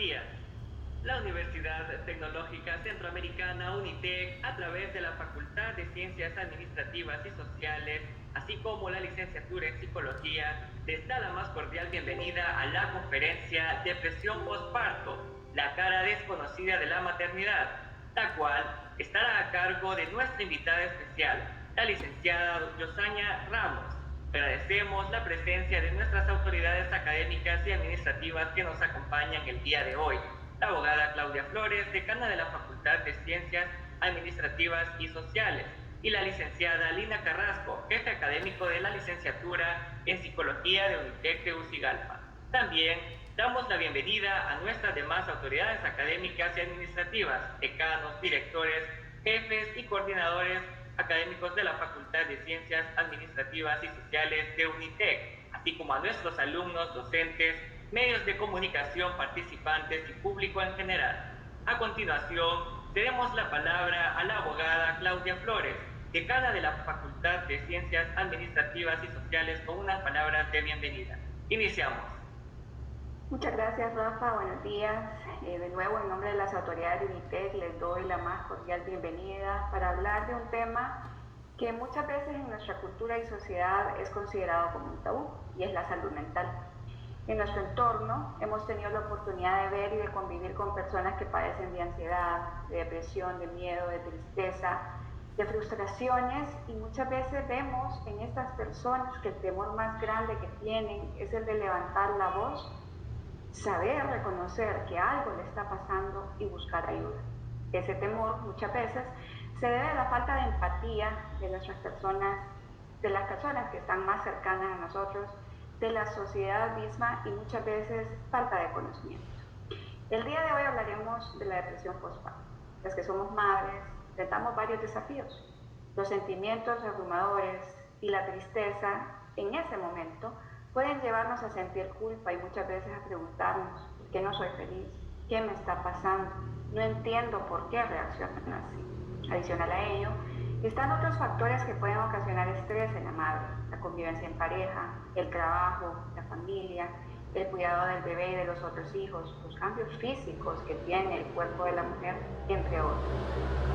días. La Universidad Tecnológica Centroamericana UNITEC, a través de la Facultad de Ciencias Administrativas y Sociales, así como la licenciatura en Psicología, les da la más cordial bienvenida a la conferencia Depresión Postparto, la cara desconocida de la maternidad, la cual estará a cargo de nuestra invitada especial, la licenciada Yosaña Ramos. Agradecemos la presencia de nuestras autoridades académicas y administrativas que nos acompañan el día de hoy. La abogada Claudia Flores, decana de la Facultad de Ciencias Administrativas y Sociales, y la licenciada Lina Carrasco, jefe académico de la licenciatura en Psicología de UNITEC Tegucigalpa. También damos la bienvenida a nuestras demás autoridades académicas y administrativas, decanos, directores, jefes y coordinadores académicos de la Facultad de Ciencias Administrativas y Sociales de UNITEC, así como a nuestros alumnos, docentes, medios de comunicación, participantes y público en general. A continuación, cedemos la palabra a la abogada Claudia Flores, decana de la Facultad de Ciencias Administrativas y Sociales, con unas palabras de bienvenida. Iniciamos. Muchas gracias, Rafa. Buenos días. De nuevo, en nombre de las autoridades de UNITEC, les doy la más cordial bienvenida para hablar de un tema que muchas veces en nuestra cultura y sociedad es considerado como un tabú, y es la salud mental. En nuestro entorno hemos tenido la oportunidad de ver y de convivir con personas que padecen de ansiedad, de depresión, de miedo, de tristeza, de frustraciones, y muchas veces vemos en estas personas que el temor más grande que tienen es el de levantar la voz, saber reconocer que algo le está pasando y buscar ayuda. Ese temor muchas veces se debe a la falta de empatía de nuestras personas, de las personas que están más cercanas a nosotros, de la sociedad misma, y muchas veces falta de conocimiento. El día de hoy hablaremos de la depresión postparto. Las que somos madres enfrentamos varios desafíos. Los sentimientos abrumadores y la tristeza en ese momento pueden llevarnos a sentir culpa y muchas veces a preguntarnos: ¿por qué no soy feliz? ¿Qué me está pasando? No entiendo por qué reaccionan así. Adicional a ello, están otros factores que pueden ocasionar estrés en la madre: la convivencia en pareja, el trabajo, la familia, el cuidado del bebé y de los otros hijos, los cambios físicos que tiene el cuerpo de la mujer, entre otros.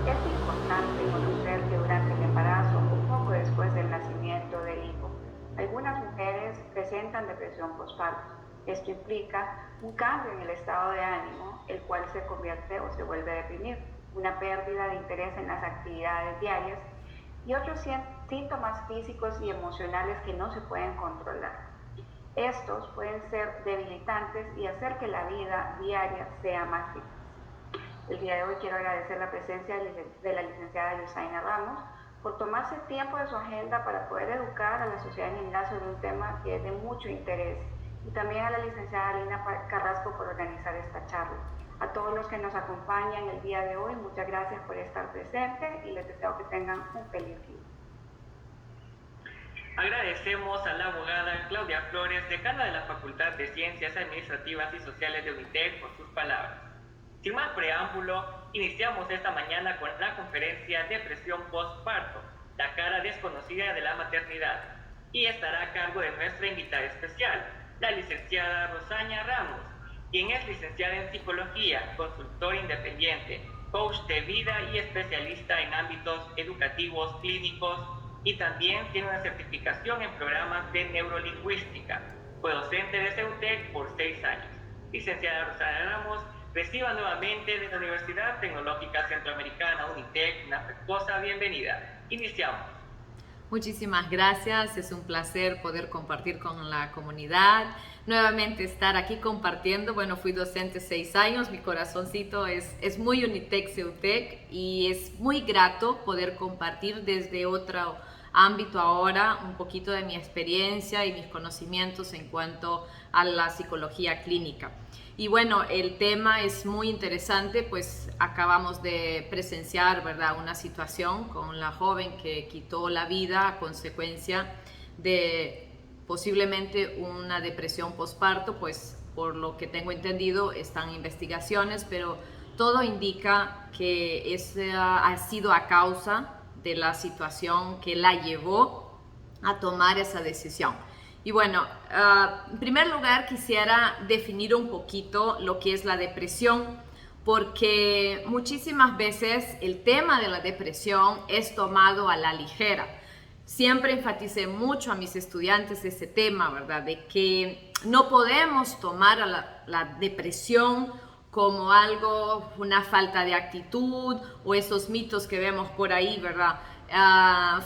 Es importante conocer que durante el embarazo o poco después del nacimiento del hijo, algunas mujeres presentan depresión postparto. Esto implica un cambio en el estado de ánimo, el cual se convierte o se vuelve a deprimir, una pérdida de interés en las actividades diarias y otros síntomas físicos y emocionales que no se pueden controlar. Estos pueden ser debilitantes y hacer que la vida diaria sea más difícil. El día de hoy quiero agradecer la presencia de la licenciada Yosaña Ramos por tomarse tiempo de su agenda para poder educar a la sociedad en general sobre un tema que es de mucho interés, y también a la licenciada Lina Carrasco por organizar esta charla. A todos los que nos acompañan el día de hoy, muchas gracias por estar presentes y les deseo que tengan un feliz día. Agradecemos a la abogada Claudia Flores, decana de la Facultad de Ciencias Administrativas y Sociales de UNITEC, por sus palabras. Sin más preámbulo, iniciamos esta mañana con la conferencia Depresión Postparto, la cara desconocida de la maternidad, y estará a cargo de nuestra invitada especial, la licenciada Yosaña Ramos, quien es licenciada en Psicología, consultora independiente, coach de vida y especialista en ámbitos educativos, clínicos, y también tiene una certificación en programas de neurolingüística. Fue docente de CEUTEC por 6 años. Licenciada Yosaña Ramos, reciba nuevamente de la Universidad Tecnológica Centroamericana UNITEC una afectuosa bienvenida. Iniciamos. Muchísimas gracias, es un placer poder compartir con la comunidad, nuevamente estar aquí compartiendo. Bueno, fui docente 6 años, mi corazoncito es muy UNITEC, CEUTEC, y es muy grato poder compartir desde otro ámbito ahora un poquito de mi experiencia y mis conocimientos en cuanto a la psicología clínica. Y bueno, el tema es muy interesante, pues acabamos de presenciar, ¿verdad?, una situación con la joven que quitó la vida a consecuencia de posiblemente una depresión postparto. Pues por lo que tengo entendido están investigaciones, pero todo indica que esa ha sido a causa de la situación que la llevó a tomar esa decisión. Y bueno, en primer lugar quisiera definir un poquito lo que es la depresión, porque muchísimas veces el tema de la depresión es tomado a la ligera. Siempre enfaticé mucho a mis estudiantes ese tema, ¿verdad? De que no podemos tomar a la depresión como algo, una falta de actitud o esos mitos que vemos por ahí, ¿verdad?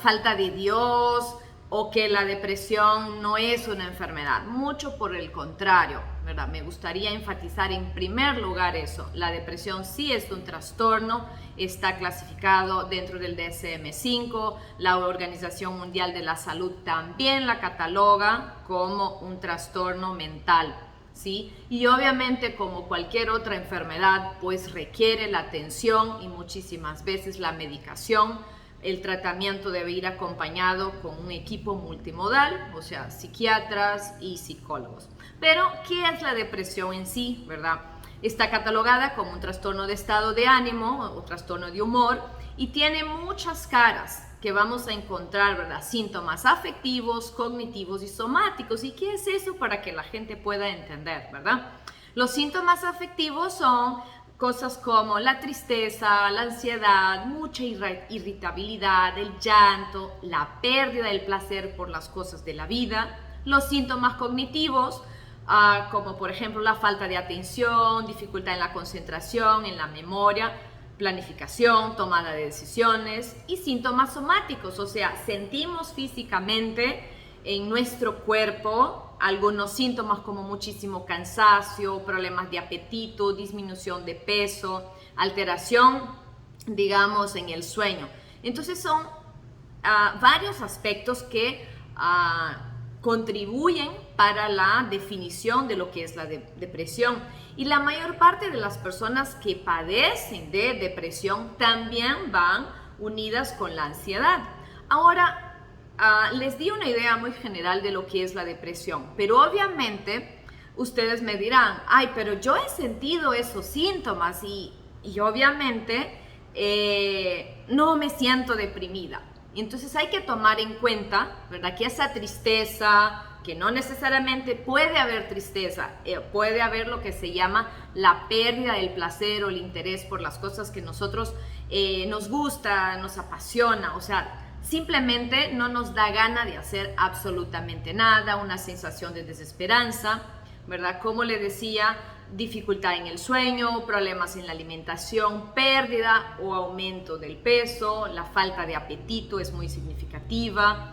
Falta de Dios, o que la depresión no es una enfermedad, mucho por el contrario, ¿verdad? Me gustaría enfatizar en primer lugar eso. La depresión sí es un trastorno, está clasificado dentro del DSM-5, la Organización Mundial de la Salud también la cataloga como un trastorno mental, ¿sí? Y obviamente, como cualquier otra enfermedad, pues requiere la atención y muchísimas veces la medicación. El tratamiento debe ir acompañado con un equipo multimodal, o sea, psiquiatras y psicólogos. Pero, ¿qué es la depresión en sí, verdad? Está catalogada como un trastorno de estado de ánimo o trastorno de humor y tiene muchas caras que vamos a encontrar, ¿verdad? Síntomas afectivos, cognitivos y somáticos. ¿Y qué es eso para que la gente pueda entender, verdad? Los síntomas afectivos son cosas como la tristeza, la ansiedad, mucha irritabilidad, el llanto, la pérdida del placer por las cosas de la vida. Los síntomas cognitivos, como por ejemplo la falta de atención, dificultad en la concentración, en la memoria, planificación, tomada de decisiones. Y síntomas somáticos, o sea, sentimos físicamente en nuestro cuerpo algunos síntomas como muchísimo cansancio, problemas de apetito, disminución de peso, alteración, digamos, en el sueño. Entonces son varios aspectos que contribuyen para la definición de lo que es la depresión. Y la mayor parte de las personas que padecen de depresión también van unidas con la ansiedad. Ahora, les di una idea muy general de lo que es la depresión, pero obviamente ustedes me dirán, ay, pero yo he sentido esos síntomas y obviamente no me siento deprimida. Entonces hay que tomar en cuenta, ¿verdad?, que esa tristeza, que no necesariamente puede haber tristeza, puede haber lo que se llama la pérdida del placer o el interés por las cosas que nosotros nos gusta, nos apasiona, o sea, simplemente no nos da gana de hacer absolutamente nada, una sensación de desesperanza, ¿verdad? Como le decía, dificultad en el sueño, problemas en la alimentación, pérdida o aumento del peso, la falta de apetito es muy significativa,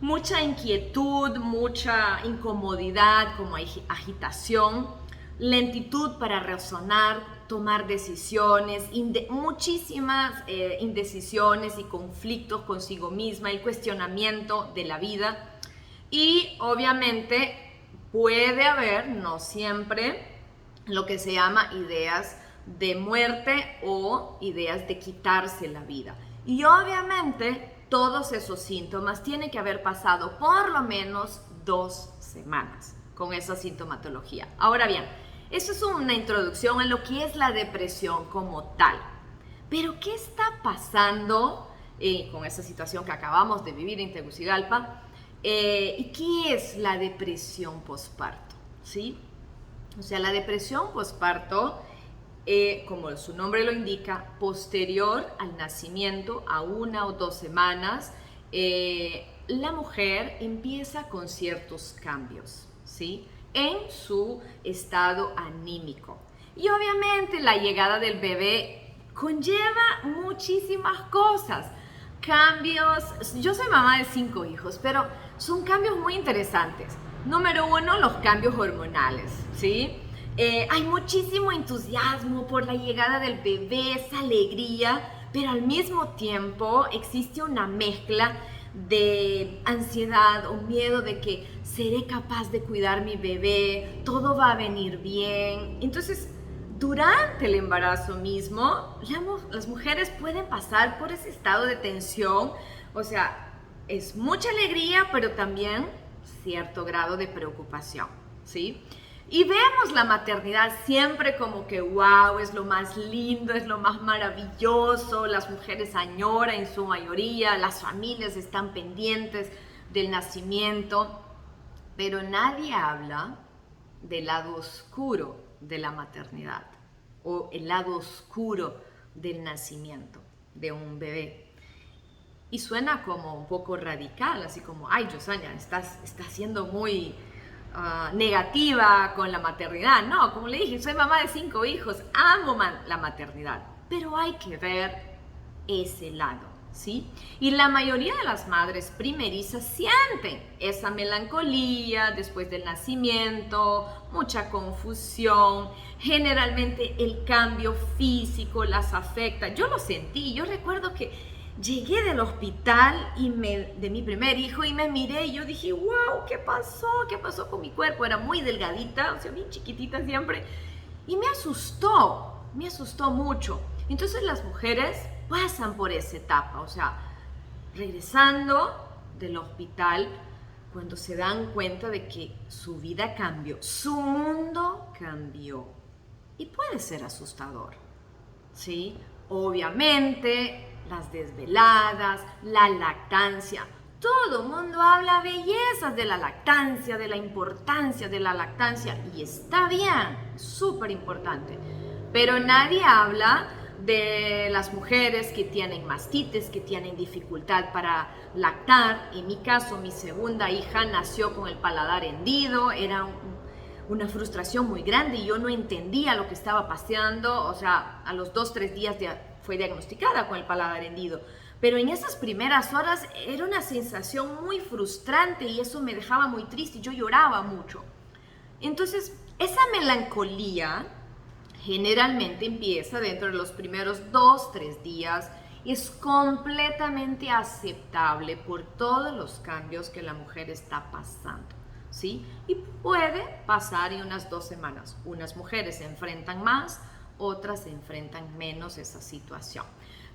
mucha inquietud, mucha incomodidad como agitación, lentitud para razonar, tomar decisiones, muchísimas indecisiones y conflictos consigo misma, el cuestionamiento de la vida. Y obviamente puede haber, no siempre, lo que se llama ideas de muerte o ideas de quitarse la vida. Y obviamente todos esos síntomas tienen que haber pasado por lo menos 2 semanas con esa sintomatología. Ahora bien, eso es una introducción a lo que es la depresión como tal. Pero, ¿qué está pasando con esa situación que acabamos de vivir en Tegucigalpa? ¿Y qué es la depresión posparto? ¿Sí? O sea, la depresión posparto, como su nombre lo indica, posterior al nacimiento, a 1 o 2 semanas, la mujer empieza con ciertos cambios, ¿sí?, en su estado anímico. Y obviamente la llegada del bebé conlleva muchísimas cosas, cambios. Yo soy mamá de 5 hijos, pero son cambios muy interesantes. Número 1, los cambios hormonales, ¿sí? Hay muchísimo entusiasmo por la llegada del bebé, esa alegría, pero al mismo tiempo existe una mezcla de ansiedad o miedo de que seré capaz de cuidar mi bebé, todo va a venir bien. Entonces, durante el embarazo mismo, las mujeres pueden pasar por ese estado de tensión, o sea, es mucha alegría, pero también cierto grado de preocupación, ¿sí? Y vemos la maternidad siempre como que wow, es lo más lindo, es lo más maravilloso, las mujeres añoran en su mayoría, las familias están pendientes del nacimiento. pero nadie habla del lado oscuro de la maternidad o el lado oscuro del nacimiento de un bebé. Y suena como un poco radical, así como, ay, Josania, estás siendo muy negativa con la maternidad. No, como le dije, soy mamá de 5 hijos, amo la maternidad, pero hay que ver ese lado, ¿sí? Y la mayoría de las madres primerizas sienten esa melancolía después del nacimiento, mucha confusión, generalmente el cambio físico las afecta. Yo lo sentí, yo recuerdo que llegué del hospital de mi primer hijo y me miré y yo dije, wow, ¿qué pasó? ¿Qué pasó con mi cuerpo? Era muy delgadita, o sea, bien chiquitita siempre. Y me asustó mucho. Entonces las mujeres pasan por esa etapa, o sea, regresando del hospital, cuando se dan cuenta de que su vida cambió, su mundo cambió. Y puede ser asustador, ¿sí? Obviamente, las desveladas, la lactancia. Todo el mundo habla bellezas de la lactancia, de la importancia de la lactancia, y está bien, súper importante. Pero nadie habla de las mujeres que tienen mastitis, que tienen dificultad para lactar. En mi caso, mi segunda hija nació con el paladar hendido, era una frustración muy grande y yo no entendía lo que estaba pasando. O sea, a los 2-3 días fue diagnosticada con el paladar hendido. Pero en esas primeras horas era una sensación muy frustrante y eso me dejaba muy triste, yo lloraba mucho. Entonces, esa melancolía generalmente empieza dentro de los primeros 2-3 días y es completamente aceptable por todos los cambios que la mujer está pasando, ¿sí? Y puede pasar en unas 2 semanas. Unas mujeres se enfrentan más, otras se enfrentan menos esa situación.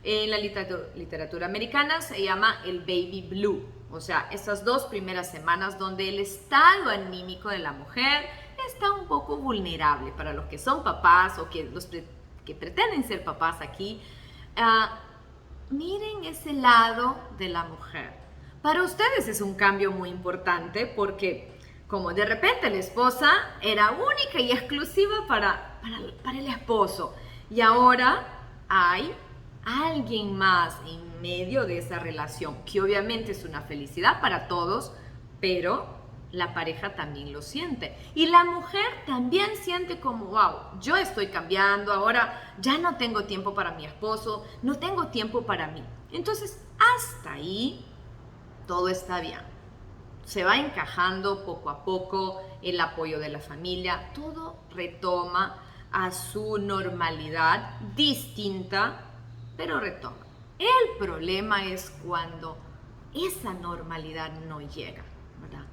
En la literatura americana se llama el baby blue, o sea, esas 2 primeras semanas donde el estado anímico de la mujer está un poco vulnerable. Para los que son papás o que los que pretenden ser papás aquí, miren ese lado de la mujer. Para ustedes es un cambio muy importante porque como de repente la esposa era única y exclusiva para el esposo y ahora hay alguien más en medio de esa relación, que obviamente es una felicidad para todos, pero la pareja también lo siente. Y la mujer también siente como, wow, yo estoy cambiando, ahora ya no tengo tiempo para mi esposo, no tengo tiempo para mí. Entonces, hasta ahí, todo está bien. Se va encajando poco a poco el apoyo de la familia, todo retoma a su normalidad distinta, pero retoma. El problema es cuando esa normalidad no llega, ¿verdad?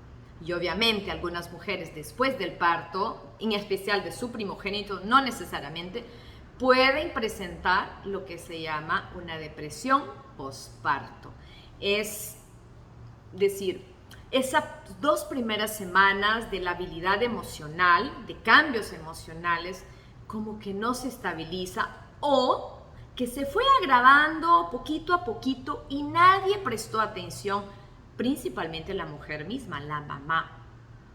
Y obviamente algunas mujeres después del parto, en especial de su primogénito, no necesariamente, pueden presentar lo que se llama una depresión postparto. Es decir, esas 2 primeras semanas de la habilidad emocional, de cambios emocionales, como que no se estabiliza o que se fue agravando poquito a poquito y nadie prestó atención, principalmente la mujer misma, la mamá,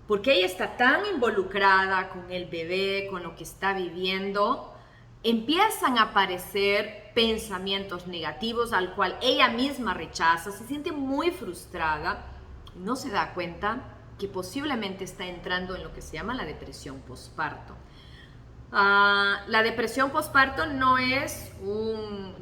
porque ella está tan involucrada con el bebé, con lo que está viviendo, empiezan a aparecer pensamientos negativos al cual ella misma rechaza, se siente muy frustrada y no se da cuenta que posiblemente está entrando en lo que se llama la depresión postparto. La depresión postparto no es un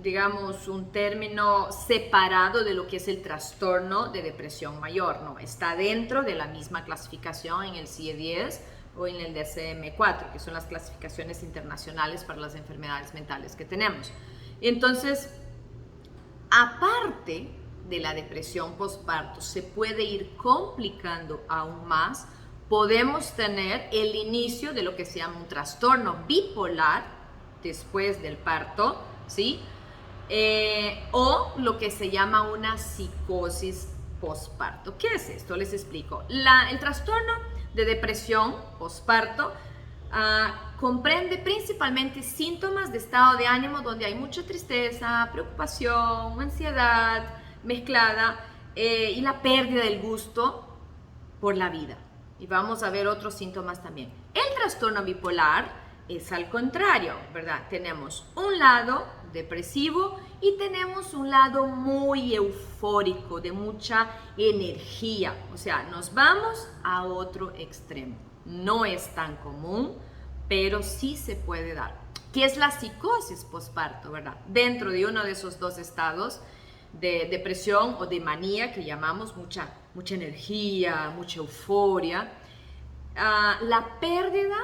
término separado de lo que es el trastorno de depresión mayor, no, está dentro de la misma clasificación en el CIE-10 o en el DSM-4, que son las clasificaciones internacionales para las enfermedades mentales que tenemos. Entonces, aparte de la depresión postparto, se puede ir complicando aún más. Podemos tener el inicio de lo que se llama un trastorno bipolar después del parto, ¿sí? O lo que se llama una psicosis postparto. ¿Qué es esto? Les explico. El trastorno de depresión postparto comprende principalmente síntomas de estado de ánimo donde hay mucha tristeza, preocupación, ansiedad mezclada y la pérdida del gusto por la vida. y vamos a ver otros síntomas también. El trastorno bipolar es al contrario, ¿verdad? Tenemos un lado depresivo y tenemos un lado muy eufórico, de mucha energía. O sea, nos vamos a otro extremo. No es tan común, pero sí se puede dar. ¿Qué es la psicosis postparto, verdad? Dentro de uno de esos dos estados de depresión o de manía que llamamos mucha energía, mucha euforia, la pérdida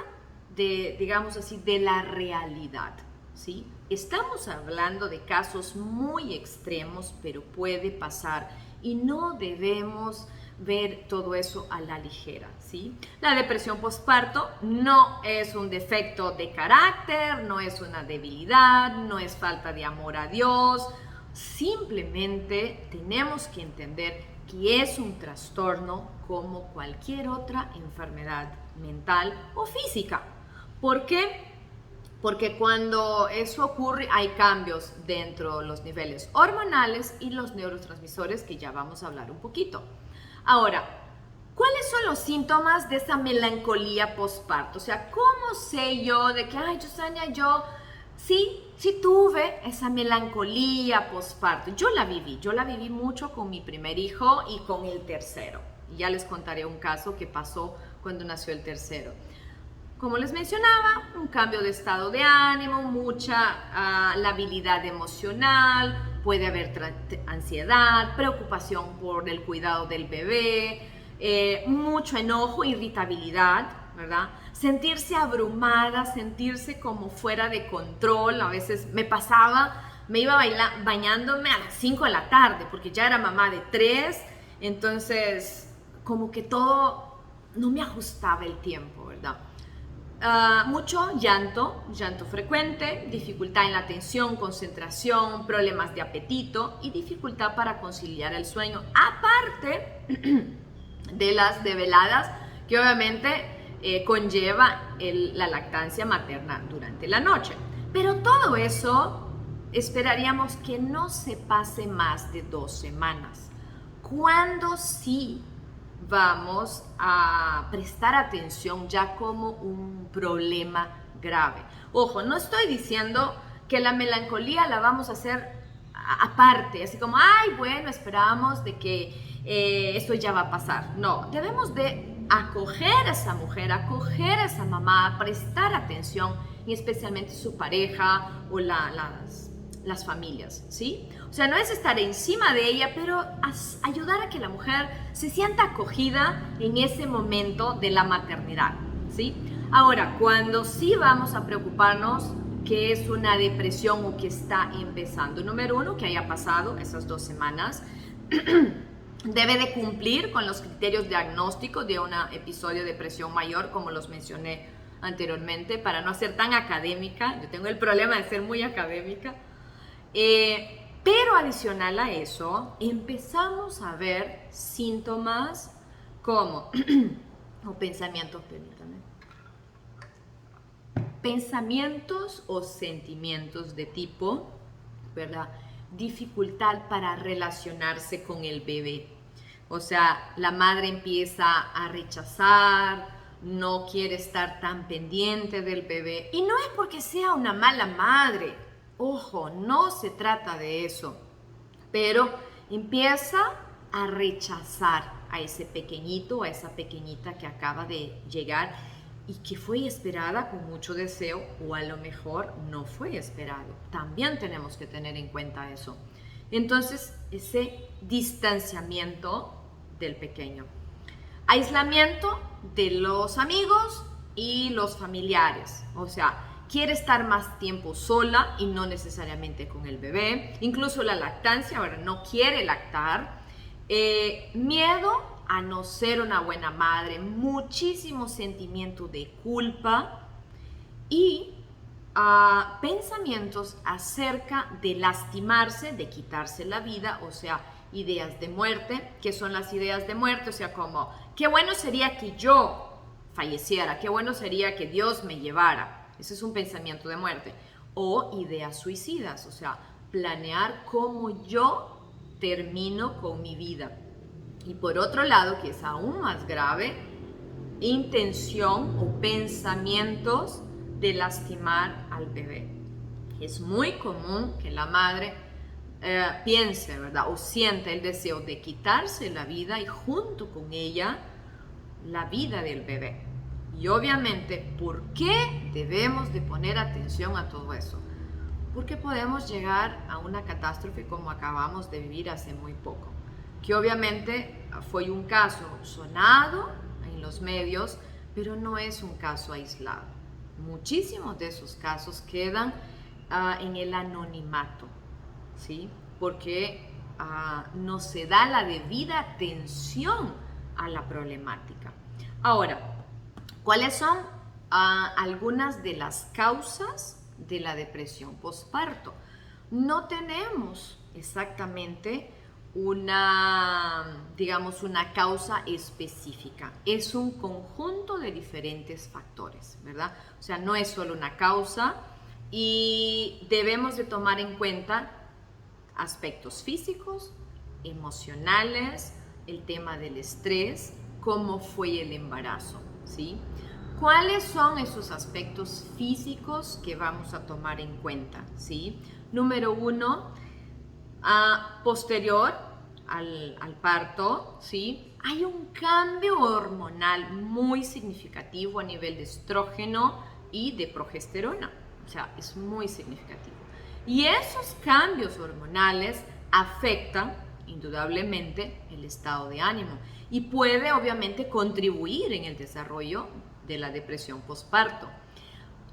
de, digamos así, de la realidad, ¿sí? Estamos hablando de casos muy extremos, pero puede pasar y no debemos ver todo eso a la ligera, ¿sí? La depresión postparto no es un defecto de carácter, no es una debilidad, no es falta de amor a Dios, simplemente tenemos que entender que es un trastorno como cualquier otra enfermedad mental o física. ¿Por qué? Porque cuando eso ocurre hay cambios dentro de los niveles hormonales y los neurotransmisores que ya vamos a hablar un poquito. Ahora, ¿cuáles son los síntomas de esa melancolía postparto? O sea, ¿cómo sé yo de que, ay, Yusania, yo sí tuve esa melancolía postparto? Yo la viví mucho con mi primer hijo y con el tercero. Y ya les contaré un caso que pasó cuando nació el tercero. Como les mencionaba, un cambio de estado de ánimo, mucha labilidad emocional, puede haber ansiedad, preocupación por el cuidado del bebé, mucho enojo, irritabilidad, ¿verdad? Sentirse abrumada, sentirse como fuera de control. A veces me pasaba, me iba bañándome a las 5 de la tarde porque ya era mamá de 3, entonces como que todo no me ajustaba el tiempo, ¿verdad? Mucho llanto frecuente, dificultad en la atención, concentración, problemas de apetito y dificultad para conciliar el sueño, aparte de las desveladas que obviamente conlleva la lactancia materna durante la noche. Pero todo eso esperaríamos que no se pase más de 2 semanas. Cuando sí vamos a prestar atención ya como un problema grave. Ojo, no estoy diciendo que la melancolía la vamos a hacer aparte, así como, ay, bueno, esperamos de que esto ya va a pasar. No, debemos de acoger a esa mujer, acoger a esa mamá, prestar atención, y especialmente su pareja o las familias, ¿sí? O sea, no es estar encima de ella, pero ayudar a que la mujer se sienta acogida en ese momento de la maternidad, ¿sí? Ahora, cuando sí vamos a preocuparnos que es una depresión o que está empezando, número 1, que haya pasado esas 2 semanas, debe de cumplir con los criterios diagnósticos de un episodio de depresión mayor, como los mencioné anteriormente, para no ser tan académica. Yo tengo el problema de ser muy académica. Pero adicional a eso, empezamos a ver síntomas como pensamientos o sentimientos de tipo, ¿verdad? Dificultad para relacionarse con el bebé. O sea, la madre empieza a rechazar, no quiere estar tan pendiente del bebé. Y no es porque sea una mala madre. Ojo, no se trata de eso, pero empieza a rechazar a ese pequeñito, a esa pequeñita que acaba de llegar y que fue esperada con mucho deseo, o a lo mejor no fue esperado. También tenemos que tener en cuenta eso. Entonces, ese distanciamiento del pequeño. Aislamiento de los amigos y los familiares, o sea, quiere estar más tiempo sola y no necesariamente con el bebé. Incluso la lactancia, ahora no quiere lactar. Miedo a no ser una buena madre. Muchísimo sentimiento de culpa. Y pensamientos acerca de lastimarse, de quitarse la vida. O sea, ideas de muerte. ¿Qué son las ideas de muerte? O sea, como, qué bueno sería que yo falleciera. Qué bueno sería que Dios me llevara. Ese es un pensamiento de muerte. O ideas suicidas, o sea, planear cómo yo termino con mi vida. Y por otro lado, que es aún más grave, intención o pensamientos de lastimar al bebé. Es muy común que la madre piense, ¿verdad? O sienta el deseo de quitarse la vida y junto con ella la vida del bebé. Y obviamente, ¿por qué debemos de poner atención a todo eso? Porque podemos llegar a una catástrofe como acabamos de vivir hace muy poco, que obviamente fue un caso sonado en los medios, pero no es un caso aislado. Muchísimos de esos casos quedan en el anonimato, ¿sí? Porque no se da la debida atención a la problemática. Ahora, ¿cuáles son algunas de las causas de la depresión postparto? No tenemos exactamente digamos, una causa específica. Es un conjunto de diferentes factores, ¿verdad? O sea, no es solo una causa y debemos de tomar en cuenta aspectos físicos, emocionales, el tema del estrés, cómo fue el embarazo, ¿sí? ¿Cuáles son esos aspectos físicos que vamos a tomar en cuenta, ¿sí? Número 1, posterior al parto, ¿sí? Hay un cambio hormonal muy significativo a nivel de estrógeno y de progesterona, o sea, es muy significativo. Y esos cambios hormonales afectan indudablemente el estado de ánimo y puede obviamente contribuir en el desarrollo de la depresión postparto.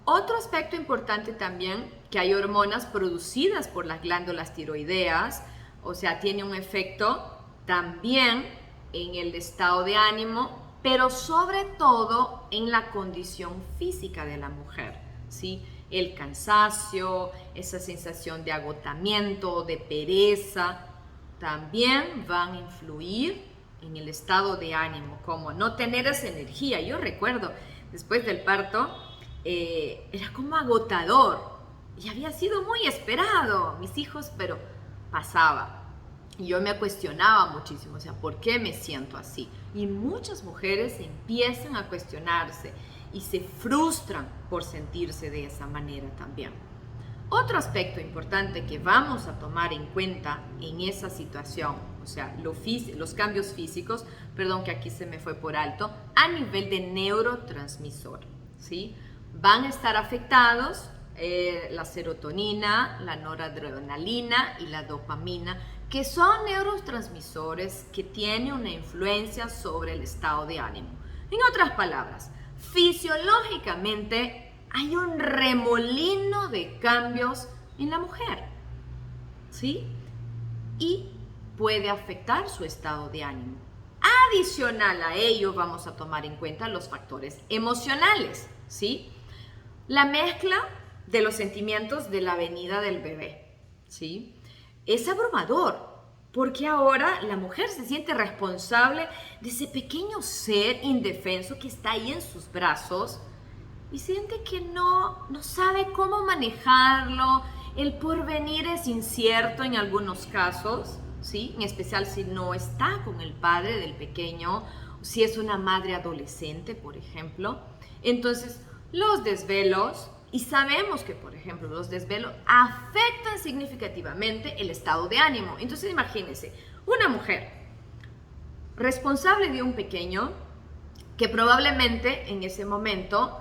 Otro aspecto importante también, que hay hormonas producidas por las glándulas tiroideas, o sea, tiene un efecto también en el estado de ánimo, pero sobre todo en la condición física de la mujer, ¿sí? El cansancio, esa sensación de agotamiento, de pereza, también van a influir en el estado de ánimo, como no tener esa energía. Yo recuerdo, después del parto, era como agotador y había sido muy esperado, mis hijos, pero pasaba. Y yo me cuestionaba muchísimo, o sea, ¿por qué me siento así? Y muchas mujeres empiezan a cuestionarse y se frustran por sentirse de esa manera también. Otro aspecto importante que vamos a tomar en cuenta en esa situación, o sea, los cambios físicos, perdón que aquí se me fue por alto, a nivel de neurotransmisor, ¿sí? Van a estar afectados la serotonina, la noradrenalina y la dopamina, que son neurotransmisores que tienen una influencia sobre el estado de ánimo. En otras palabras, fisiológicamente hay un remolino de cambios en la mujer, ¿sí? Y puede afectar su estado de ánimo. Adicional a ello, vamos a tomar en cuenta los factores emocionales, ¿sí? La mezcla de los sentimientos de la venida del bebé, ¿sí? Es abrumador, porque ahora la mujer se siente responsable de ese pequeño ser indefenso que está ahí en sus brazos y siente que no sabe cómo manejarlo. El porvenir es incierto en algunos casos, ¿sí? En especial si no está con el padre del pequeño, si es una madre adolescente, por ejemplo. Entonces, los desvelos, y sabemos que, por ejemplo, los desvelos afectan significativamente el estado de ánimo. Entonces, imagínense, una mujer responsable de un pequeño que probablemente en ese momento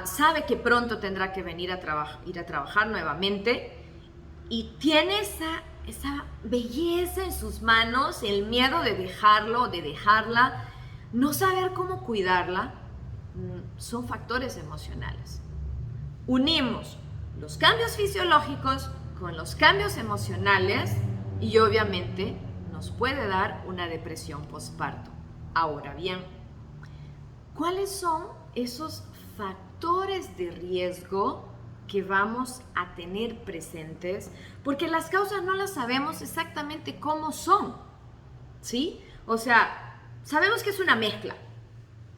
sabe que pronto tendrá que venir ir a trabajar nuevamente y tiene esa belleza en sus manos, el miedo de dejarlo, de dejarla, no saber cómo cuidarla, son factores emocionales. Unimos los cambios fisiológicos con los cambios emocionales y obviamente nos puede dar una depresión postparto. Ahora bien, ¿cuáles son esos factores de riesgo que vamos a tener presentes? Porque las causas no las sabemos exactamente cómo son, ¿sí? O sea, sabemos que es una mezcla,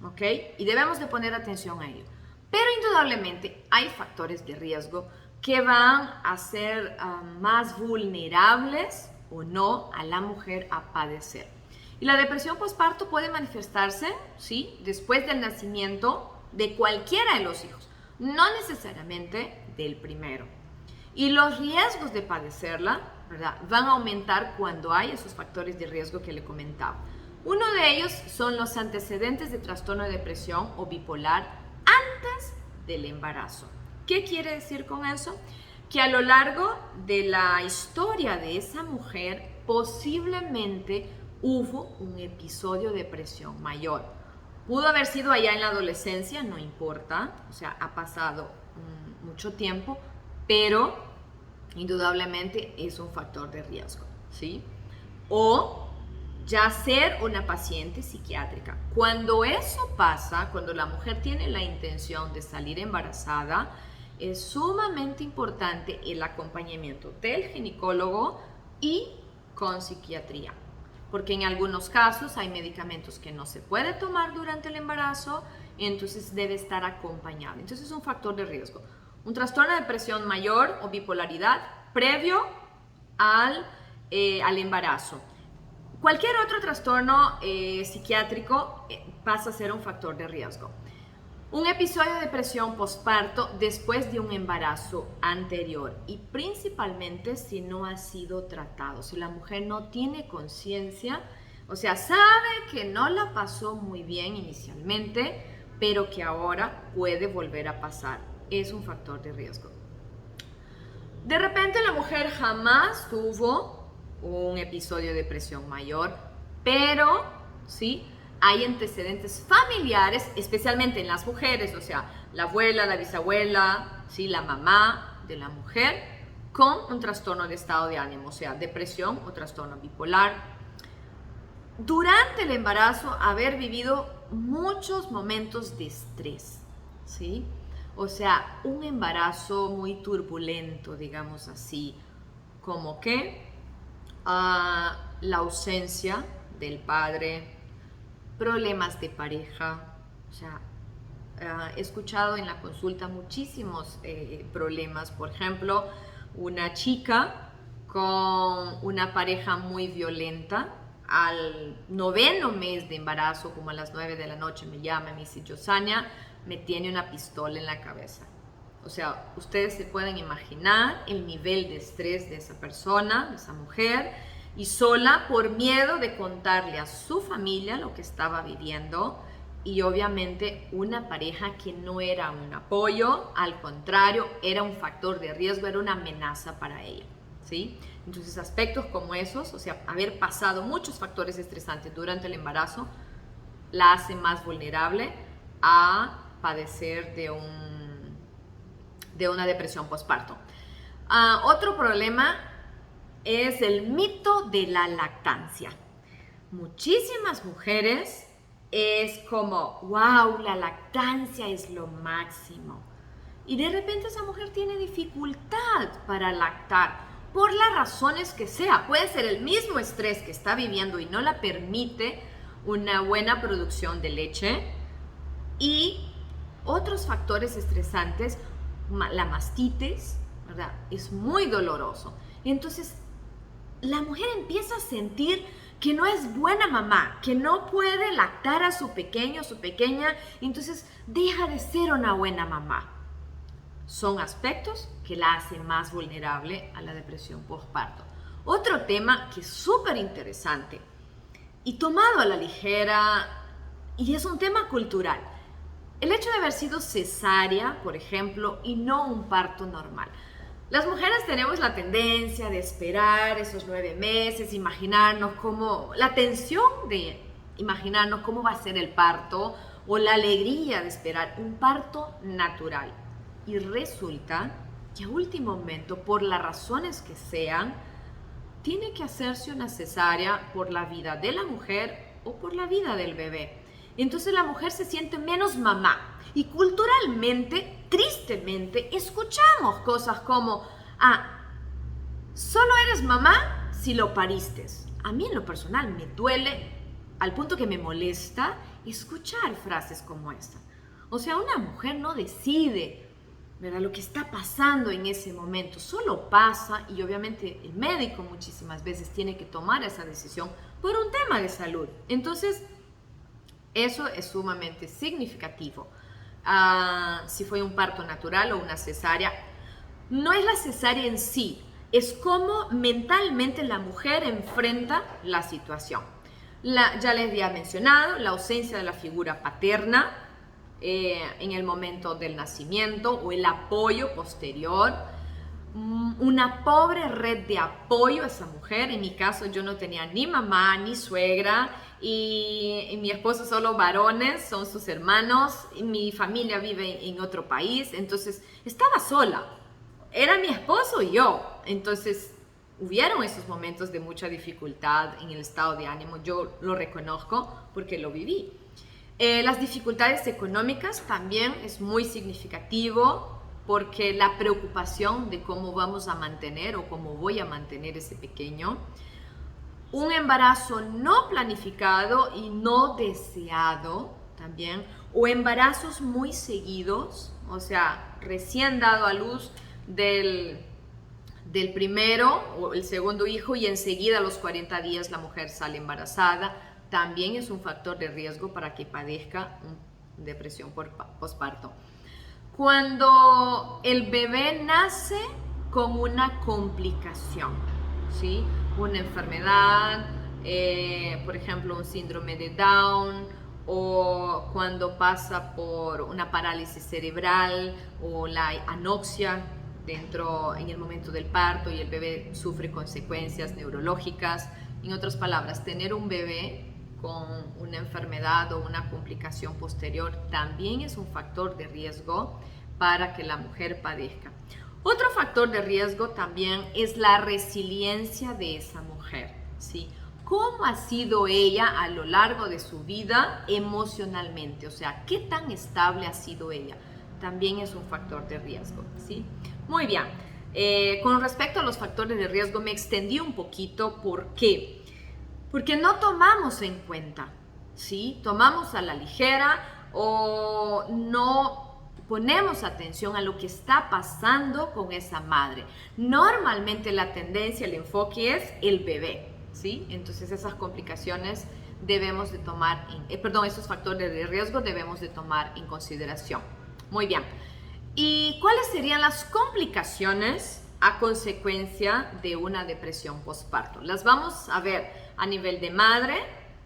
¿ok? Y debemos de poner atención a ello. Pero indudablemente hay factores de riesgo que van a ser más vulnerables o no a la mujer a padecer. Y la depresión postparto puede manifestarse, ¿sí?, después del nacimiento de cualquiera de los hijos, no necesariamente del primero. Y los riesgos de padecerla, ¿verdad?, van a aumentar cuando hay esos factores de riesgo que le comentaba. Uno de ellos son los antecedentes de trastorno de depresión o bipolar antes del embarazo. ¿Qué quiere decir con eso? Que a lo largo de la historia de esa mujer posiblemente hubo un episodio de depresión mayor. Pudo haber sido allá en la adolescencia, no importa, o sea, ha pasado mucho tiempo, pero indudablemente es un factor de riesgo, ¿sí? O ya ser una paciente psiquiátrica. Cuando eso pasa, cuando la mujer tiene la intención de salir embarazada, es sumamente importante el acompañamiento del ginecólogo y con psiquiatría. Porque en algunos casos hay medicamentos que no se puede tomar durante el embarazo, entonces debe estar acompañado. Entonces es un factor de riesgo. Un trastorno de depresión mayor o bipolaridad previo al embarazo. Cualquier otro trastorno psiquiátrico pasa a ser un factor de riesgo. Un episodio de depresión postparto después de un embarazo anterior y principalmente si no ha sido tratado, si la mujer no tiene conciencia, o sea, sabe que no la pasó muy bien inicialmente, pero que ahora puede volver a pasar, es un factor de riesgo. De repente la mujer jamás tuvo un episodio de depresión mayor, pero sí hay antecedentes familiares, especialmente en las mujeres, o sea, la abuela, la bisabuela, ¿sí?, la mamá de la mujer con un trastorno de estado de ánimo, o sea, depresión o trastorno bipolar. Durante el embarazo, haber vivido muchos momentos de estrés, ¿sí? O sea, un embarazo muy turbulento, digamos así, como que la ausencia del padre, problemas de pareja, o sea, he escuchado en la consulta muchísimos problemas, por ejemplo, una chica con una pareja muy violenta, al 9º mes de embarazo, como a las 9 de la noche me llama, me dice, Yosania, me tiene una pistola en la cabeza. O sea, ustedes se pueden imaginar el nivel de estrés de esa persona, de esa mujer, y sola por miedo de contarle a su familia lo que estaba viviendo, y obviamente una pareja que no era un apoyo, al contrario, era un factor de riesgo, era una amenaza para ella, ¿sí? Entonces aspectos como esos, o sea, haber pasado muchos factores estresantes durante el embarazo, la hace más vulnerable a padecer de una depresión postparto. Otro problema es el mito de la lactancia. Muchísimas mujeres es como, wow, la lactancia es lo máximo. Y de repente esa mujer tiene dificultad para lactar, por las razones que sea. Puede ser el mismo estrés que está viviendo y no la permite una buena producción de leche, y otros factores estresantes, la mastitis, ¿verdad?, es muy doloroso. Entonces, la mujer empieza a sentir que no es buena mamá, que no puede lactar a su pequeño, su pequeña, entonces deja de ser una buena mamá. Son aspectos que la hacen más vulnerable a la depresión postparto. Otro tema que es súper interesante y tomado a la ligera, y es un tema cultural, el hecho de haber sido cesárea, por ejemplo, y no un parto normal. Las mujeres tenemos la tendencia de esperar esos 9 meses, imaginarnos cómo, la tensión de imaginarnos cómo va a ser el parto, o la alegría de esperar un parto natural. Y resulta que a último momento, por las razones que sean, tiene que hacerse una cesárea por la vida de la mujer o por la vida del bebé. Entonces la mujer se siente menos mamá. Y culturalmente, tristemente, escuchamos cosas como, solo eres mamá si lo pariste. A mí en lo personal me duele, al punto que me molesta, escuchar frases como esta. O sea, una mujer no decide, ¿verdad?, lo que está pasando en ese momento, solo pasa, y obviamente el médico muchísimas veces tiene que tomar esa decisión por un tema de salud. Entonces, eso es sumamente significativo. Si fue un parto natural o una cesárea, no es la cesárea en sí, es cómo mentalmente la mujer enfrenta la situación. Ya les había mencionado la ausencia de la figura paterna en el momento del nacimiento o el apoyo posterior. Una pobre red de apoyo a esa mujer. En mi caso yo no tenía ni mamá ni suegra y mi esposo solo varones, son sus hermanos, y mi familia vive en otro país, entonces estaba sola, era mi esposo y yo. Entonces hubieron esos momentos de mucha dificultad en el estado de ánimo, yo lo reconozco porque lo viví. Las dificultades económicas también es muy significativo, porque la preocupación de cómo vamos a mantener o cómo voy a mantener ese pequeño. Un embarazo no planificado y no deseado también, o embarazos muy seguidos, o sea, recién dado a luz del primero o el segundo hijo y enseguida a los 40 días la mujer sale embarazada, también es un factor de riesgo para que padezca depresión postparto. Cuando el bebé nace con una complicación, ¿sí? Una enfermedad, por ejemplo, un síndrome de Down, o cuando pasa por una parálisis cerebral o la anoxia en el momento del parto y el bebé sufre consecuencias neurológicas. En otras palabras, tener un bebé con una enfermedad o una complicación posterior también es un factor de riesgo para que la mujer padezca. Otro factor de riesgo también es la resiliencia de esa mujer, ¿sí? ¿Cómo ha sido ella a lo largo de su vida emocionalmente? O sea, ¿qué tan estable ha sido ella? También es un factor de riesgo, ¿sí? Muy bien. Con respecto a los factores de riesgo me extendí un poquito. ¿Por qué? Porque no tomamos en cuenta, ¿sí? Tomamos a la ligera o no ponemos atención a lo que está pasando con esa madre. Normalmente la tendencia, el enfoque es el bebé, ¿sí? Entonces esas complicaciones debemos de tomar, esos factores de riesgo debemos de tomar en consideración. Muy bien. ¿Y cuáles serían las complicaciones a consecuencia de una depresión postparto? Las vamos a ver a nivel de madre,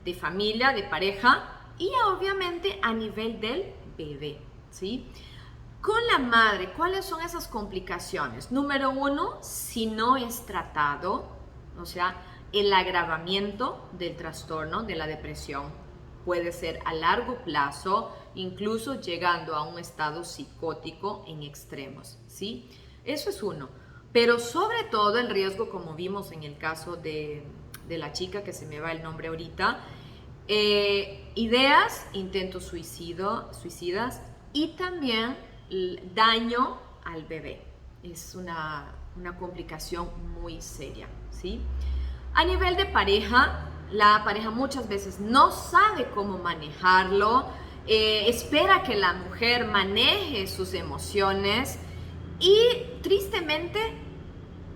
de familia, de pareja y obviamente a nivel del bebé, ¿sí? Con la madre, ¿cuáles son esas complicaciones? Número 1, si no es tratado, o sea, el agravamiento del trastorno de la depresión puede ser a largo plazo, incluso llegando a un estado psicótico en extremos, ¿sí? Eso es uno. Pero sobre todo el riesgo, como vimos en el caso de la chica, que se me va el nombre ahorita, ideas, intentos suicidas y también daño al bebé. Es una complicación muy seria, ¿sí? A nivel de pareja, la pareja muchas veces no sabe cómo manejarlo, espera que la mujer maneje sus emociones y tristemente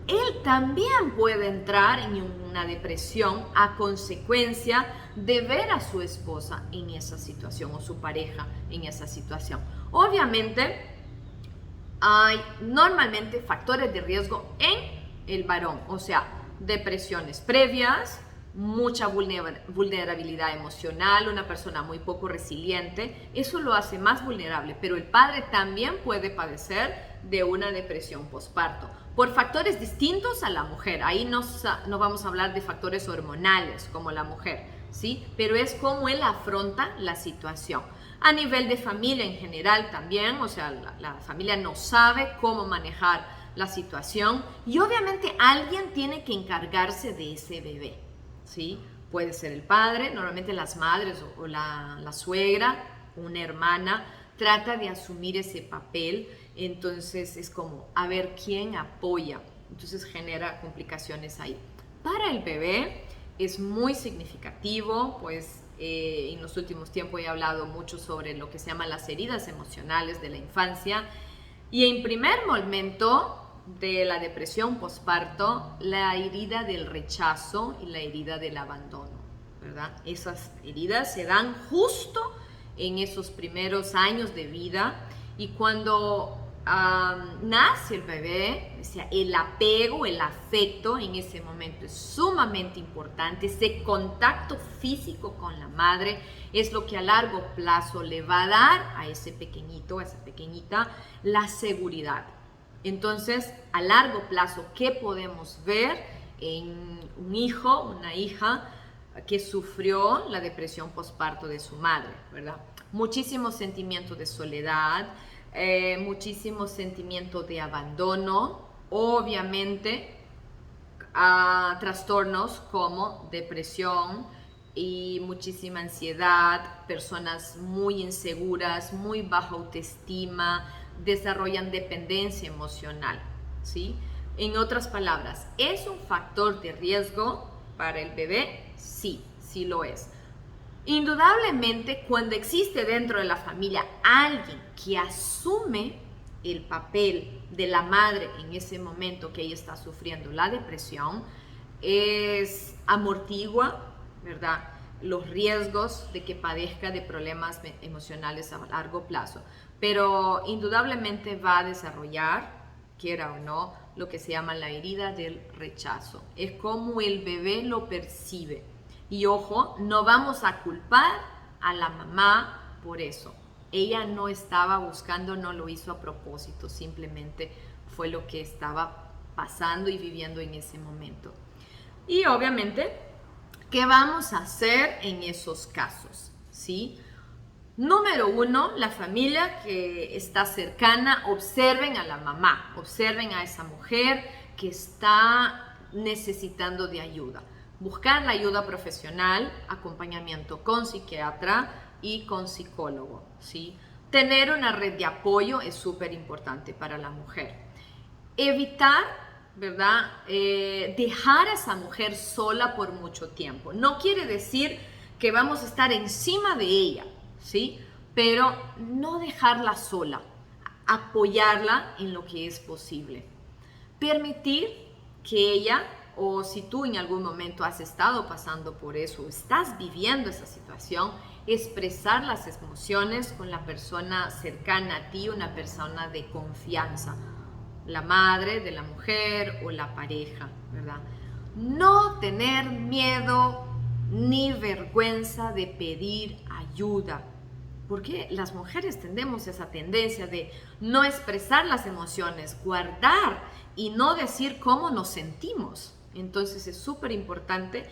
él también puede entrar en una depresión a consecuencia de ver a su esposa en esa situación o su pareja en esa situación. Obviamente hay normalmente factores de riesgo en el varón, o sea, depresiones previas, mucha vulnerabilidad emocional, una persona muy poco resiliente, eso lo hace más vulnerable, pero el padre también puede padecer de una depresión postparto por factores distintos a la mujer. Ahí no vamos a hablar de factores hormonales como la mujer, ¿sí? Pero es cómo él afronta la situación. A nivel de familia en general también, o sea, la familia no sabe cómo manejar la situación y obviamente alguien tiene que encargarse de ese bebé, ¿sí? Puede ser el padre, normalmente las madres o la suegra, una hermana, trata de asumir ese papel, entonces es como a ver quién apoya, entonces genera complicaciones ahí. Para el bebé es muy significativo, pues en los últimos tiempos he hablado mucho sobre lo que se llama las heridas emocionales de la infancia y en primer momento de la depresión postparto, la herida del rechazo y la herida del abandono. ¿verdad? Esas heridas se dan justo en esos primeros años de vida, y cuando nace el bebé, o sea, el apego, el afecto en ese momento es sumamente importante. Ese contacto físico con la madre es lo que a largo plazo le va a dar a ese pequeñito, a esa pequeñita, la seguridad. Entonces, a largo plazo, ¿qué podemos ver en un hijo, una hija que sufrió la depresión postparto de su madre, ¿verdad? Muchísimo sentimiento de soledad, muchísimo sentimiento de abandono, obviamente trastornos como depresión y muchísima ansiedad, personas muy inseguras, muy baja autoestima, desarrollan dependencia emocional, ¿sí? En otras palabras, ¿es un factor de riesgo para el bebé? Sí, sí lo es. Indudablemente, cuando existe dentro de la familia alguien que asume el papel de la madre en ese momento que ella está sufriendo la depresión, amortigua, ¿verdad?, los riesgos de que padezca de problemas emocionales a largo plazo. Pero indudablemente va a desarrollar, quiera o no, lo que se llama la herida del rechazo. Es como el bebé lo percibe. Y ojo, no vamos a culpar a la mamá por eso. Ella no estaba buscando, no lo hizo a propósito, simplemente fue lo que estaba pasando y viviendo en ese momento. Y obviamente, ¿qué vamos a hacer en esos casos? ¿Sí? Número uno, la familia que está cercana, observen a la mamá, observen a esa mujer que está necesitando de ayuda. Buscar la ayuda profesional, acompañamiento con psiquiatra y con psicólogo, ¿sí? Tener una red de apoyo es súper importante para la mujer. Evitar, ¿verdad?, dejar a esa mujer sola por mucho tiempo. No quiere decir que vamos a estar encima de ella, ¿sí? Pero no dejarla sola, apoyarla en lo que es posible. Permitir que ella, o si tú en algún momento has estado pasando por eso, estás viviendo esa situación, expresar las emociones con la persona cercana a ti, una persona de confianza, la madre de la mujer o la pareja, ¿verdad? No tener miedo ni vergüenza de pedir ayuda, porque las mujeres tenemos esa tendencia de no expresar las emociones, guardar y no decir cómo nos sentimos. Entonces es súper importante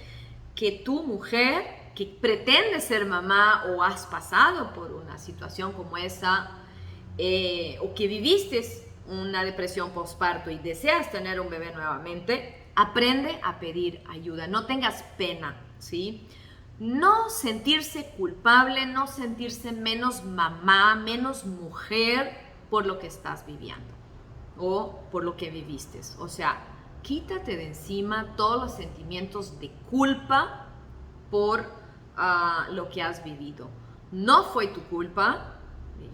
que tu mujer que pretende ser mamá o has pasado por una situación como esa o que viviste una depresión postparto y deseas tener un bebé nuevamente, aprende a pedir ayuda, no tengas pena, ¿sí? No sentirse culpable, no sentirse menos mamá, menos mujer por lo que estás viviendo o por lo que viviste. O sea, quítate de encima todos los sentimientos de culpa por lo que has vivido. No fue tu culpa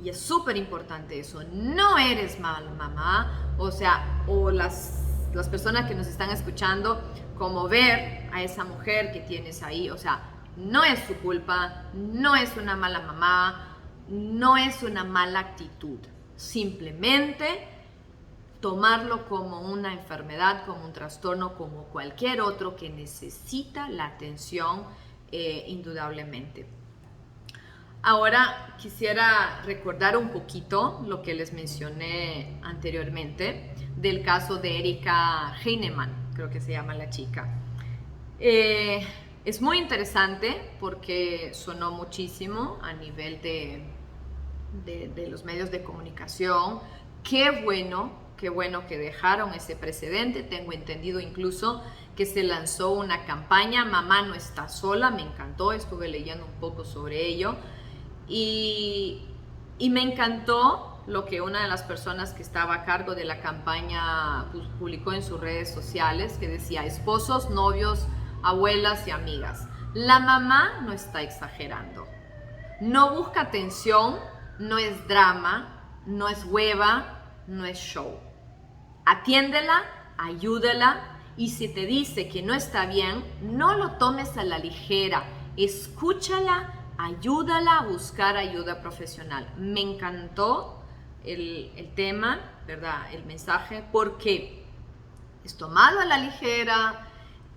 y es súper importante eso. No eres mala mamá, o sea, o las personas que nos están escuchando, como ver a esa mujer que tienes ahí, o sea, no es su culpa, no es una mala mamá, no es una mala actitud. Simplemente tomarlo como una enfermedad, como un trastorno, como cualquier otro que necesita la atención indudablemente. Ahora quisiera recordar un poquito lo que les mencioné anteriormente del caso de Erika Heinemann, creo que se llama la chica. Es muy interesante porque sonó muchísimo a nivel de los medios de comunicación. Qué bueno que dejaron ese precedente. Tengo entendido incluso que se lanzó una campaña, Mamá no está sola, me encantó, estuve leyendo un poco sobre ello. Y me encantó lo que una de las personas que estaba a cargo de la campaña publicó en sus redes sociales, que decía: esposos, novios, abuelas y amigas, la mamá no está exagerando, no busca atención, no es drama, no es hueva, no es show. Atiéndela, ayúdala, y si te dice que no está bien, no lo tomes a la ligera. escúchala, ayúdala a buscar ayuda profesional. Me encantó el tema, ¿verdad? El mensaje, porque es tomado a la ligera.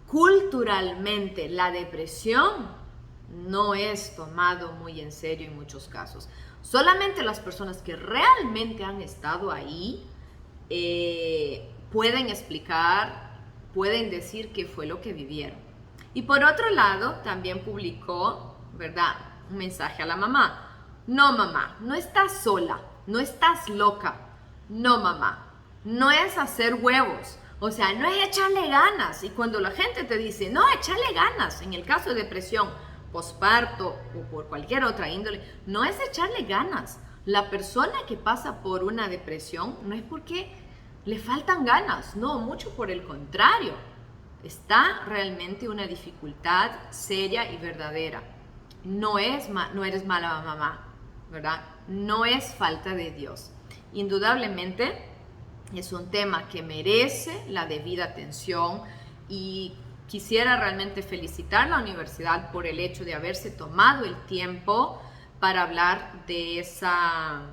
Culturalmente, la depresión no es tomado muy en serio en muchos casos. Solamente las personas que realmente han estado ahí pueden explicar, pueden decir qué fue lo que vivieron. Y por otro lado, también publicó, ¿verdad?, un mensaje a la mamá. No, mamá, no estás sola, no estás loca. No, mamá, no es hacer huevos. O sea, no es echarle ganas. Y cuando la gente te dice, no, echarle ganas, en el caso de depresión, posparto o por cualquier otra índole, no es echarle ganas. La persona que pasa por una depresión no es porque le faltan ganas, no, mucho por el contrario. Está realmente una dificultad seria y verdadera. No eres mala mamá, ¿verdad? No es falta de Dios. Indudablemente es un tema que merece la debida atención y quisiera realmente felicitar a la universidad por el hecho de haberse tomado el tiempo para hablar de esa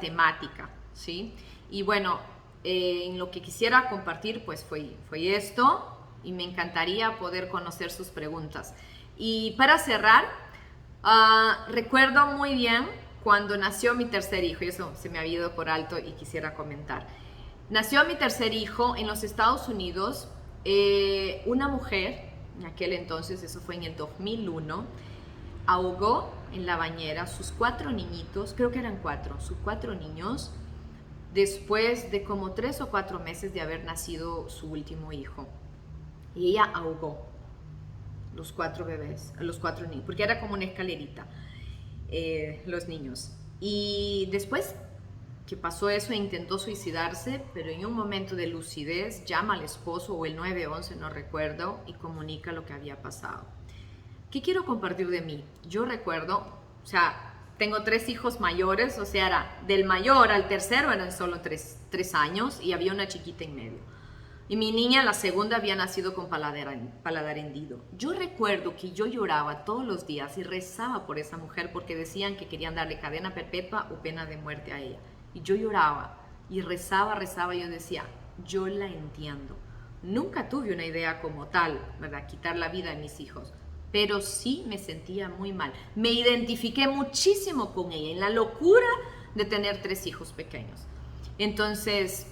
temática, ¿sí? Y bueno, en lo que quisiera compartir pues fue esto, y me encantaría poder conocer sus preguntas. Y para cerrar, recuerdo muy bien cuando nació mi tercer hijo, y eso se me había ido por alto y quisiera comentar. Nació mi tercer hijo en los Estados Unidos. Una mujer, en aquel entonces, eso fue en el 2001, ahogó en la bañera sus 4 niñitos, creo que eran 4, sus 4 niños, después de como 3 o 4 meses de haber nacido su último hijo. Y ella ahogó los 4 bebés, los 4 niños, porque era como una escalerita, los niños. Y después que pasó eso, intentó suicidarse, pero en un momento de lucidez llama al esposo o el 911, no recuerdo, y comunica lo que había pasado. ¿Qué quiero compartir de mí? Yo recuerdo, o sea, tengo 3 hijos mayores, o sea, del mayor al tercero eran solo 3 años y había una chiquita en medio. Y mi niña, la segunda, había nacido con paladar hendido. Yo recuerdo que yo lloraba todos los días y rezaba por esa mujer porque decían que querían darle cadena perpetua o pena de muerte a ella. Y yo lloraba y rezaba, y yo decía, yo la entiendo. Nunca tuve una idea como tal, ¿verdad? Quitar la vida de mis hijos. Pero sí me sentía muy mal. Me identifiqué muchísimo con ella, en la locura de tener 3 hijos pequeños. Entonces,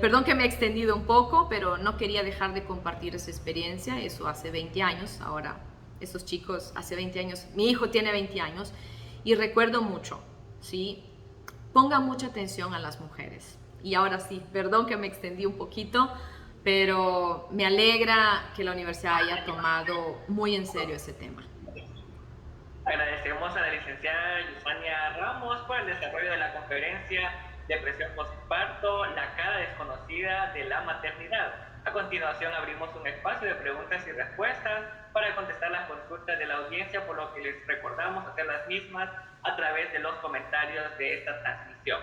perdón que me he extendido un poco, pero no quería dejar de compartir esa experiencia. Eso hace 20 años, ahora esos chicos hace 20 años, mi hijo tiene 20 años y recuerdo mucho, ¿sí? Pongan mucha atención a las mujeres. Y ahora sí, perdón que me extendí un poquito, pero me alegra que la universidad haya tomado muy en serio ese tema. Agradecemos a la licenciada Yusania Ramos por el desarrollo de la conferencia Depresión Postparto, la cara desconocida de la maternidad. A continuación abrimos un espacio de preguntas y respuestas para contestar las consultas de la audiencia, por lo que les recordamos hacer las mismas a través de los comentarios de esta transmisión.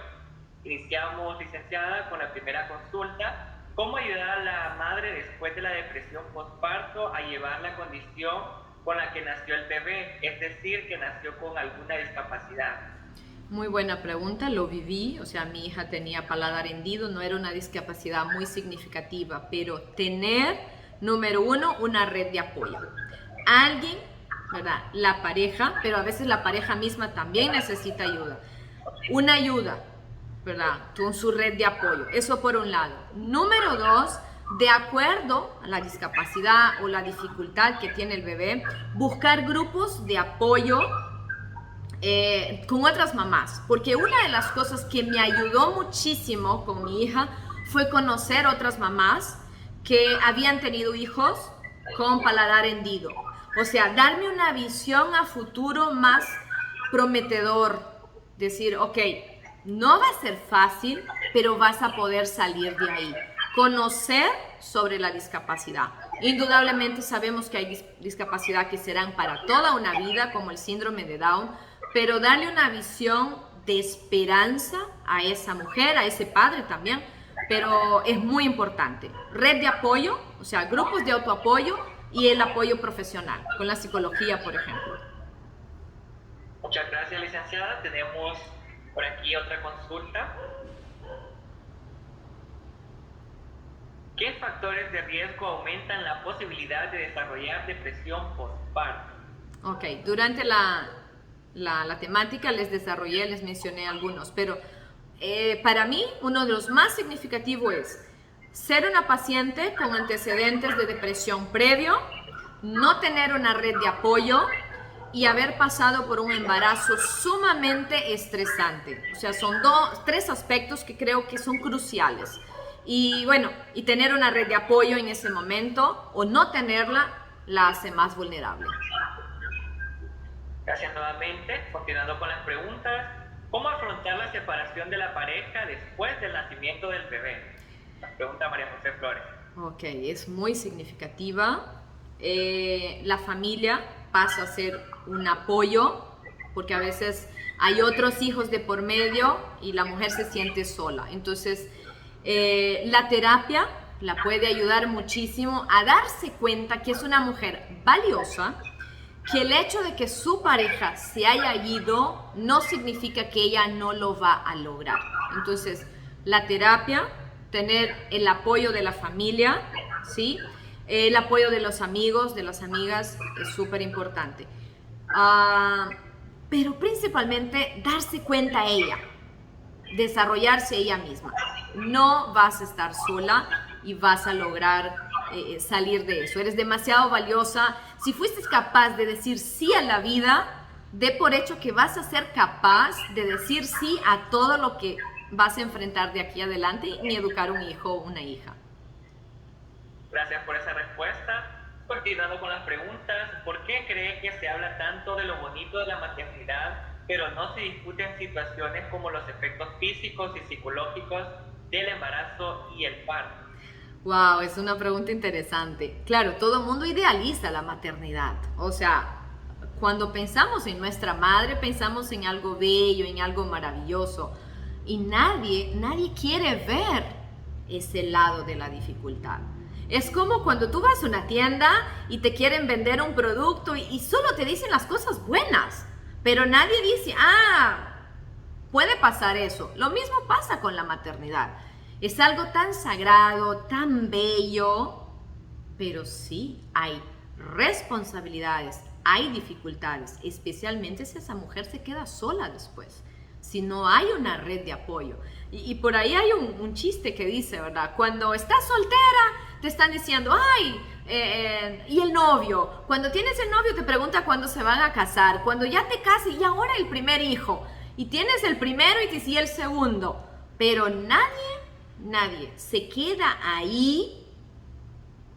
Iniciamos, licenciada, con la primera consulta. ¿Cómo ayudar a la madre después de la depresión postparto a llevar la condición con la que nació el bebé? Es decir, que nació con alguna discapacidad. Muy buena pregunta, lo viví, o sea, mi hija tenía paladar hendido, no era una discapacidad muy significativa, pero tener, número 1, una red de apoyo. Alguien, ¿verdad? La pareja, pero a veces la pareja misma también necesita ayuda. Una ayuda, ¿verdad? Con su red de apoyo, eso por un lado. Número 2, de acuerdo a la discapacidad o la dificultad que tiene el bebé, buscar grupos de apoyo con otras mamás, porque una de las cosas que me ayudó muchísimo con mi hija fue conocer otras mamás que habían tenido hijos con paladar hendido, o sea, darme una visión a futuro más prometedor, decir, ok, no va a ser fácil, pero vas a poder salir de ahí, conocer sobre la discapacidad. Indudablemente sabemos que hay discapacidad que serán para toda una vida, como el síndrome de Down, pero darle una visión de esperanza a esa mujer, a ese padre también, pero es muy importante. Red de apoyo, o sea, grupos de autoapoyo, y el apoyo profesional, con la psicología, por ejemplo. Muchas gracias, licenciada. Tenemos por aquí otra consulta. ¿Qué factores de riesgo aumentan la posibilidad de desarrollar depresión postparto? Ok, durante la temática les mencioné algunos, pero para mí uno de los más significativos es ser una paciente con antecedentes de depresión previo, no tener una red de apoyo y haber pasado por un embarazo sumamente estresante. O sea, son tres aspectos que creo que son cruciales. Y bueno, y tener una red de apoyo en ese momento o no tenerla la hace más vulnerable. Gracias nuevamente. Continuando con las preguntas, ¿cómo afrontar la separación de la pareja después del nacimiento del bebé? La pregunta María José Flores. Ok, es muy significativa. La familia pasa a ser un apoyo, porque a veces hay otros hijos de por medio y la mujer se siente sola. Entonces, la terapia la puede ayudar muchísimo a darse cuenta que es una mujer valiosa, que el hecho de que su pareja se haya ido no significa que ella no lo va a lograr. Entonces, la terapia, tener el apoyo de la familia, ¿sí? El apoyo de los amigos, de las amigas, es súper importante. Pero principalmente darse cuenta ella, desarrollarse ella misma. No vas a estar sola y vas a lograr salir de eso. Eres demasiado valiosa. Si fuiste capaz de decir sí a la vida, de por hecho que vas a ser capaz de decir sí a todo lo que vas a enfrentar de aquí adelante y educar un hijo o una hija. Gracias por esa respuesta. Continuando con las preguntas, ¿por qué cree que se habla tanto de lo bonito de la maternidad, pero no se discuten situaciones como los efectos físicos y psicológicos del embarazo y el parto? Wow, es una pregunta interesante. Claro, todo el mundo idealiza la maternidad. O sea, cuando pensamos en nuestra madre, pensamos en algo bello, en algo maravilloso. Y nadie quiere ver ese lado de la dificultad. Es como cuando tú vas a una tienda y te quieren vender un producto y solo te dicen las cosas buenas. Pero nadie dice, puede pasar eso. Lo mismo pasa con la maternidad. Es algo tan sagrado, tan bello, pero sí hay responsabilidades, hay dificultades, especialmente si esa mujer se queda sola después, si no hay una red de apoyo. Y por ahí hay un chiste que dice, ¿verdad? Cuando estás soltera, te están diciendo, y el novio. Cuando tienes el novio, te pregunta cuándo se van a casar. Cuando ya te casas, y ahora el primer hijo. Y tienes el primero y te sigue el segundo. Pero nadie se queda ahí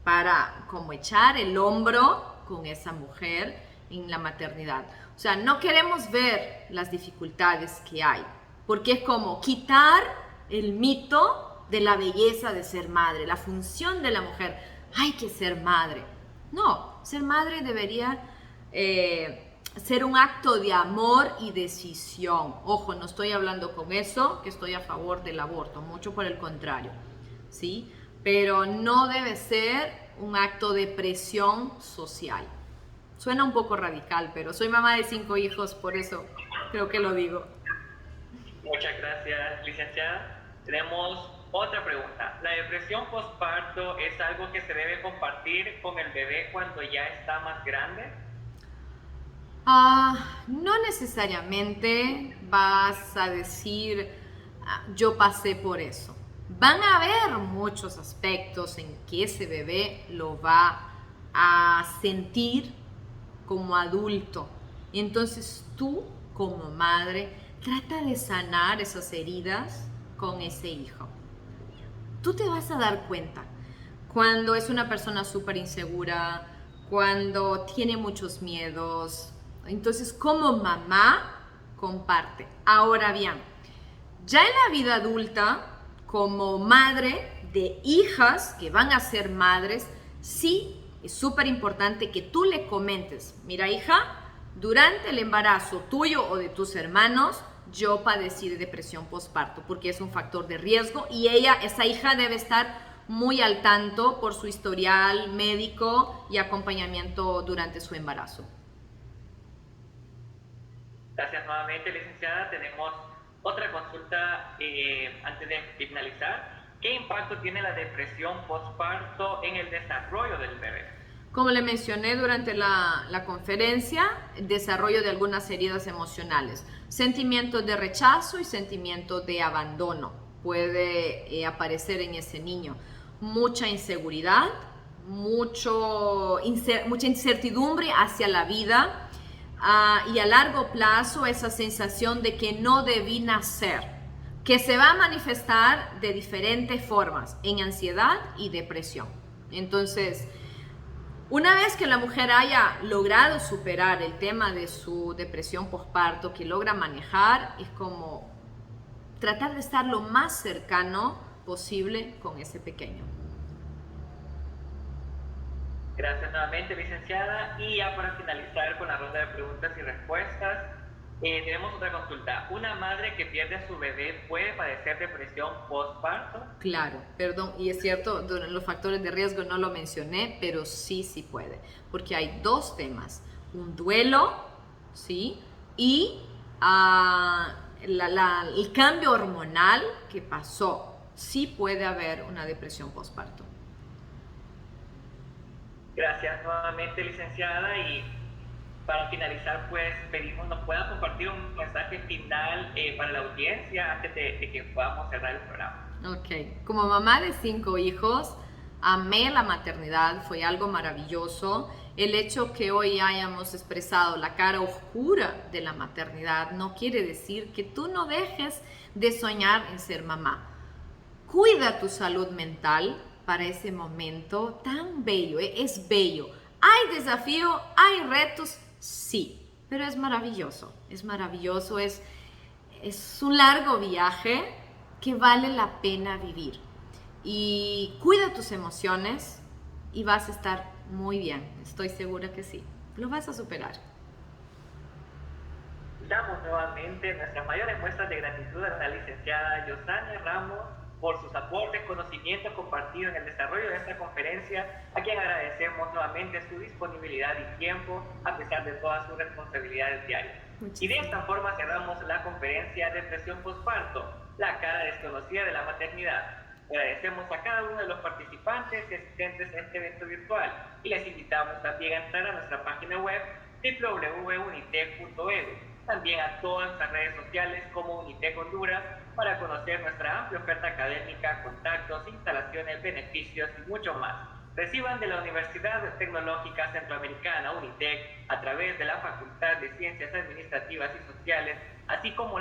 para como echar el hombro con esa mujer en la maternidad. O sea, no queremos ver las dificultades que hay, porque es como quitar el mito de la belleza de ser madre, la función de la mujer. Hay que ser madre. No, ser madre debería ser un acto de amor y decisión. Ojo, no estoy hablando con eso que estoy a favor del aborto, mucho por el contrario, ¿sí? Pero no debe ser un acto de presión social. Suena un poco radical, pero soy mamá de 5 hijos, por eso creo que lo digo. Muchas gracias, licenciada. Tenemos otra pregunta. ¿La depresión postparto es algo que se debe compartir con el bebé cuando ya está más grande? No necesariamente vas a decir, yo pasé por eso. Van a haber muchos aspectos en que ese bebé lo va a sentir como adulto. Entonces tú, como madre, trata de sanar esas heridas con ese hijo. Tú te vas a dar cuenta cuando es una persona súper insegura, cuando tiene muchos miedos. Entonces, como mamá, comparte. Ahora bien, ya en la vida adulta, como madre de hijas que van a ser madres, sí es súper importante que tú le comentes, mira hija, durante el embarazo tuyo o de tus hermanos, yo padecí de depresión postparto porque es un factor de riesgo y esa hija debe estar muy al tanto por su historial médico y acompañamiento durante su embarazo. Gracias nuevamente, licenciada. Tenemos otra consulta antes de finalizar. ¿Qué impacto tiene la depresión postparto en el desarrollo del bebé? Como le mencioné durante la conferencia, el desarrollo de algunas heridas emocionales, sentimientos de rechazo y sentimientos de abandono puede aparecer en ese niño. Mucha inseguridad, mucha incertidumbre hacia la vida y a largo plazo esa sensación de que no debí nacer, que se va a manifestar de diferentes formas en ansiedad y depresión. Entonces, una vez que la mujer haya logrado superar el tema de su depresión postparto, que logra manejar, es como tratar de estar lo más cercano posible con ese pequeño. Gracias nuevamente, licenciada. Y ya para finalizar con la ronda de preguntas y respuestas, tenemos otra consulta. ¿Una madre que pierde a su bebé puede padecer depresión postparto? Claro, perdón, y es cierto, los factores de riesgo no lo mencioné, pero sí puede, porque hay dos temas, un duelo, ¿sí? Y el cambio hormonal que pasó, sí puede haber una depresión postparto. Gracias nuevamente, licenciada. Y para finalizar, pues pedimos nos pueda compartir un mensaje final para la audiencia antes de que podamos cerrar el programa. Ok, como mamá de 5 hijos, amé la maternidad, fue algo maravilloso. El hecho que hoy hayamos expresado la cara oscura de la maternidad no quiere decir que tú no dejes de soñar en ser mamá. Cuida tu salud mental para ese momento tan bello, es bello. Hay desafío, hay retos, sí, pero es maravilloso, es un largo viaje que vale la pena vivir. Y cuida tus emociones y vas a estar muy bien, estoy segura que sí, lo vas a superar. Damos nuevamente nuestras mayores muestras de gratitud a la licenciada Yosania Ramos por sus aportes, conocimientos compartidos en el desarrollo de esta conferencia, a quien agradecemos nuevamente su disponibilidad y tiempo a pesar de todas sus responsabilidades diarias. Y de esta forma cerramos la conferencia Depresión Postparto, la cara desconocida de la maternidad. Agradecemos a cada uno de los participantes y asistentes a este evento virtual y les invitamos también a entrar a nuestra página web www.unitec.edu. También a todas las redes sociales como Unitec Honduras para conocer nuestra amplia oferta académica, contactos, instalaciones, beneficios y mucho más. Reciban de la Universidad Tecnológica Centroamericana, Unitec, a través de la Facultad de Ciencias Administrativas y Sociales, así como